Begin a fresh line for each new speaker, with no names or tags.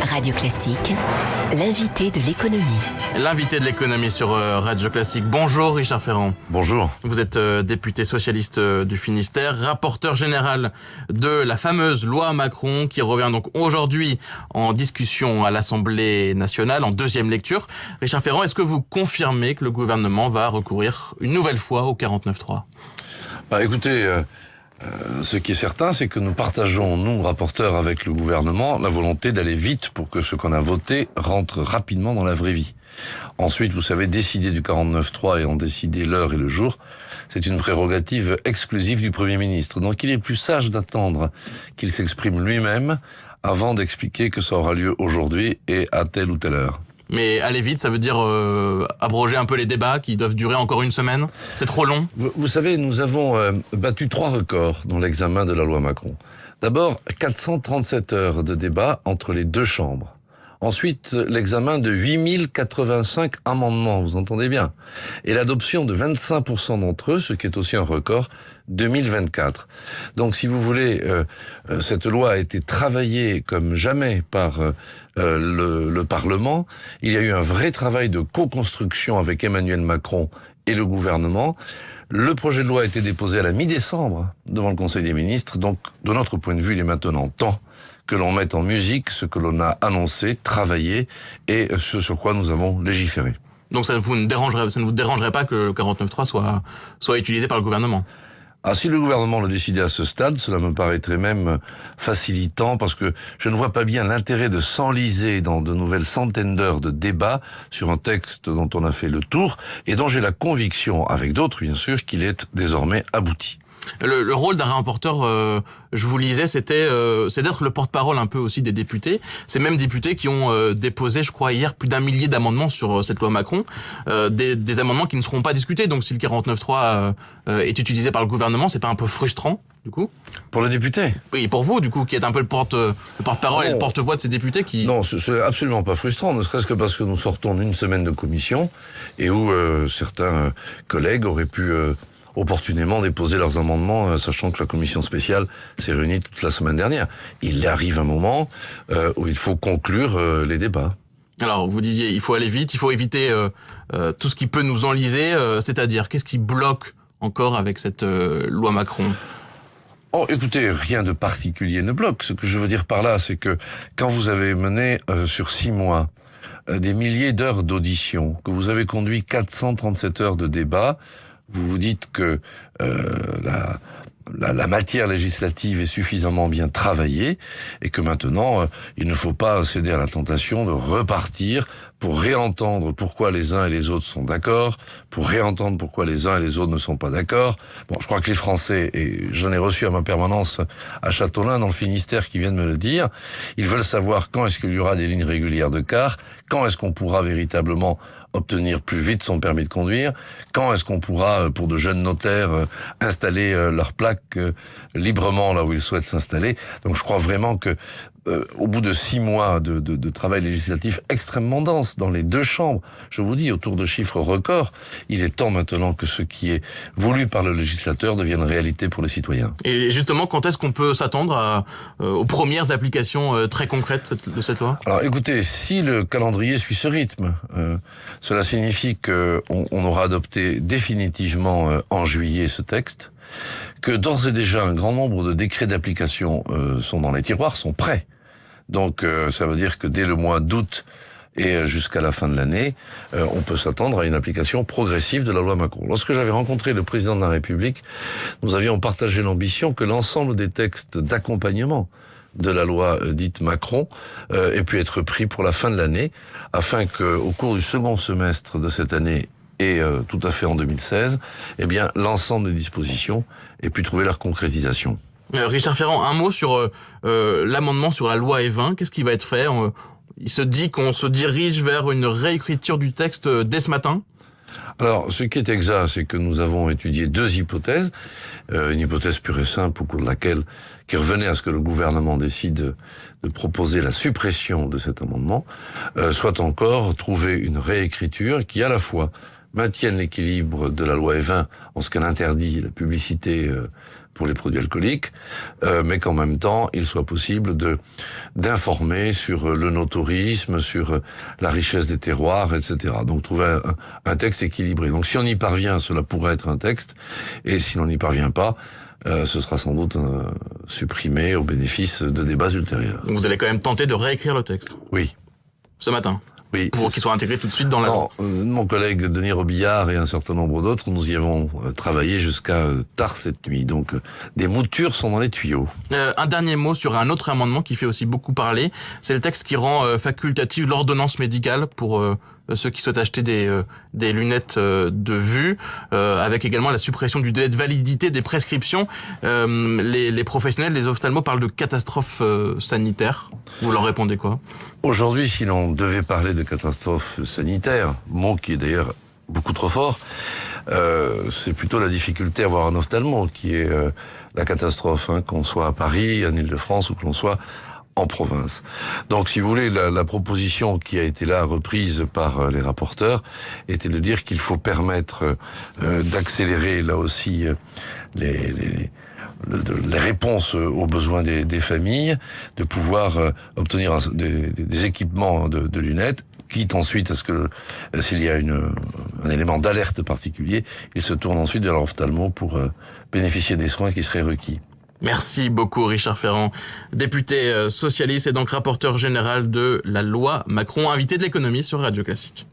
Radio Classique, l'invité de l'économie.
L'invité de l'économie sur Radio Classique. Bonjour Richard Ferrand.
Bonjour.
Vous êtes député socialiste du Finistère, rapporteur général de la fameuse loi Macron qui revient donc aujourd'hui en discussion à l'Assemblée nationale en deuxième lecture. Richard Ferrand, est-ce que vous confirmez que le gouvernement va recourir une nouvelle fois au 49.3 ?
Écoutez, ce qui est certain, c'est que nous partageons, nous, rapporteurs, avec le gouvernement, la volonté d'aller vite pour que ce qu'on a voté rentre rapidement dans la vraie vie. Ensuite, vous savez, décider du 49.3 et en décider l'heure et le jour, c'est une prérogative exclusive du Premier ministre. Donc il est plus sage d'attendre qu'il s'exprime lui-même avant d'expliquer que ça aura lieu aujourd'hui et à telle ou telle heure.
Mais aller vite, ça veut dire abroger un peu les débats qui doivent durer encore une semaine ? C'est trop long ?
Vous savez, nous avons battu 3 records dans l'examen de la loi Macron. D'abord, 437 heures de débat entre les deux chambres. Ensuite, l'examen de 8085 amendements, vous entendez bien. Et l'adoption de 25% d'entre eux, ce qui est aussi un record, 2024. Donc, si vous voulez, cette loi a été travaillée comme jamais par le Parlement. Il y a eu un vrai travail de co-construction avec Emmanuel Macron et le gouvernement. Le projet de loi a été déposé à la mi-décembre devant le Conseil des ministres. Donc, de notre point de vue, il est maintenant temps que l'on mette en musique ce que l'on a annoncé, travaillé et ce sur quoi nous avons légiféré.
Donc ça ne vous dérangerait pas que le 49.3 soit utilisé par le gouvernement ?
Si le gouvernement le décidait à ce stade, cela me paraîtrait même facilitant parce que je ne vois pas bien l'intérêt de s'enliser dans de nouvelles centaines d'heures de débat sur un texte dont on a fait le tour et dont j'ai la conviction, avec d'autres bien sûr, qu'il est désormais abouti.
Le rôle d'un rapporteur, je vous lisais, c'est d'être le porte-parole un peu aussi des députés. Ces mêmes députés qui ont déposé, je crois, hier plus d'1 millier d'amendements sur cette loi Macron, des amendements qui ne seront pas discutés. Donc si le 49.3 est utilisé par le gouvernement, c'est pas un peu frustrant, du coup ?
Pour le député ?
Oui, pour vous, du coup, qui êtes un peu le porte-parole et le porte-voix de ces députés qui...
Non, c'est absolument pas frustrant, ne serait-ce que parce que nous sortons d'une semaine de commission et où certains collègues auraient pu... opportunément déposer leurs amendements, sachant que la commission spéciale s'est réunie toute la semaine dernière. Il arrive un moment où il faut conclure les débats.
Alors, vous disiez, il faut aller vite, il faut éviter tout ce qui peut nous enliser, c'est-à-dire, qu'est-ce qui bloque encore avec cette loi Macron ?
Écoutez, rien de particulier ne bloque. Ce que je veux dire par là, c'est que quand vous avez mené sur 6 mois des milliers d'heures d'audition, que vous avez conduit 437 heures de débat, vous vous dites que la matière législative est suffisamment bien travaillée et que maintenant, il ne faut pas céder à la tentation de repartir pour réentendre pourquoi les uns et les autres sont d'accord, pour réentendre pourquoi les uns et les autres ne sont pas d'accord. Bon, je crois que les Français, et j'en ai reçu à ma permanence à Châteaulin, dans le Finistère, qui viennent me le dire, ils veulent savoir quand est-ce qu'il y aura des lignes régulières de cars, quand est-ce qu'on pourra véritablement obtenir plus vite son permis de conduire, quand est-ce qu'on pourra, pour de jeunes notaires, installer leurs plaques librement là où ils souhaitent s'installer. Donc je crois vraiment que au bout de 6 mois de travail législatif extrêmement dense dans les deux chambres, je vous dis, autour de chiffres records, il est temps maintenant que ce qui est voulu par le législateur devienne réalité pour les citoyens.
Et justement, quand est-ce qu'on peut s'attendre aux premières applications très concrètes de cette loi ?
Alors écoutez, si le calendrier suit ce rythme, cela signifie qu'on aura adopté définitivement en juillet ce texte, que d'ores et déjà un grand nombre de décrets d'application sont dans les tiroirs, sont prêts. Donc ça veut dire que dès le mois d'août et jusqu'à la fin de l'année, on peut s'attendre à une application progressive de la loi Macron. Lorsque j'avais rencontré le président de la République, nous avions partagé l'ambition que l'ensemble des textes d'accompagnement de la loi dite Macron ait pu être pris pour la fin de l'année, afin qu'au cours du second semestre de cette année et tout à fait en 2016, eh bien l'ensemble des dispositions ait pu trouver leur concrétisation.
Richard Ferrand, un mot sur l'amendement sur la loi E20. Qu'est-ce qui va être fait ? Il se dit qu'on se dirige vers une réécriture du texte dès ce matin ?
Alors, ce qui est exact, c'est que nous avons étudié 2 hypothèses. Une hypothèse pure et simple au cours de laquelle, qui revenait à ce que le gouvernement décide de proposer la suppression de cet amendement, soit encore trouver une réécriture qui à la fois maintienne l'équilibre de la loi E20 en ce qu'elle interdit la publicité pour les produits alcooliques, mais qu'en même temps, il soit possible d'informer sur le no-tourisme, sur la richesse des terroirs, etc. Donc trouver un texte équilibré. Donc si on y parvient, cela pourrait être un texte, et si l'on n'y parvient pas, ce sera sans doute supprimé au bénéfice de débats ultérieurs.
Donc vous allez quand même tenter de réécrire le texte
Oui.
ce matin,
Oui.
pour qu'il soit intégré tout de suite dans la loi.
Mon collègue Denis Robillard et un certain nombre d'autres, nous y avons travaillé jusqu'à tard cette nuit. Donc des moutures sont dans les tuyaux.
Un dernier mot sur un autre amendement qui fait aussi beaucoup parler. C'est le texte qui rend facultative l'ordonnance médicale pour ceux qui souhaitent acheter des lunettes de vue, avec également la suppression du délai de validité des prescriptions. Les professionnels, les ophtalmos parlent de catastrophe sanitaire. Vous leur répondez quoi?
Aujourd'hui, si l'on devait parler de catastrophe sanitaire, mot qui est d'ailleurs beaucoup trop fort, c'est plutôt la difficulté à avoir un ophtalmo qui est la catastrophe, qu'on soit à Paris, en Île-de-France ou que l'on soit en province. Donc, si vous voulez, la proposition qui a été là reprise par les rapporteurs était de dire qu'il faut permettre d'accélérer là aussi les réponses aux besoins des familles, de pouvoir obtenir des équipements de lunettes, quitte ensuite à ce que s'il y a un élément d'alerte particulier, ils se tournent ensuite vers leur ophtalmo pour bénéficier des soins qui seraient requis.
Merci beaucoup Richard Ferrand, député socialiste et donc rapporteur général de la loi Macron, invité de l'économie sur Radio Classique.